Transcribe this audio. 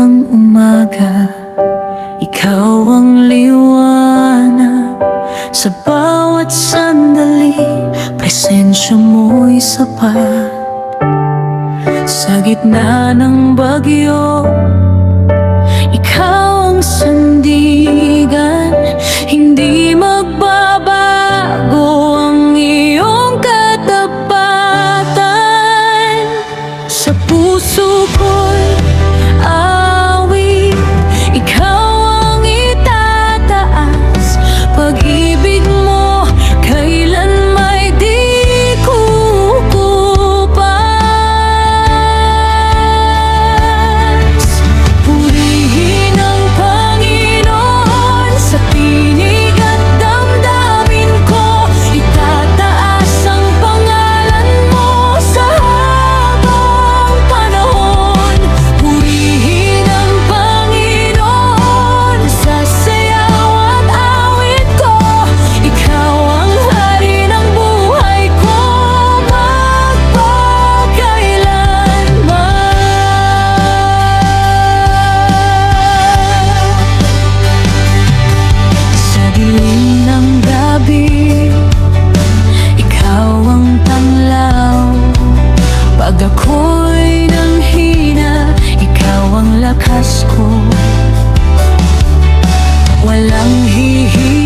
ng umaga, ikaw ang liwanag. Sa bawat sandali, presensya mo'y sapat. Sa gitna ng bagyo, ikaw ang sandigan. Hindi magbabago ang iyong katapatan. Sa puso ko'y awit, ikaw ang itataas. Pag-ibig mo kailan may di kukupas. Purihin ang Panginoon sa tinig at damdamin ko. Itataas ang pangalan mo sa habang panahon. Purihin ang Panginoon sa sayaw at awit ko. Ikaw ang hari ng buhay ko magpakailanman. Sa dilim ng gabi, ikaw ang tanglaw. Pag ako'y nanghina, ikaw ang lakas ko. Walang hihinga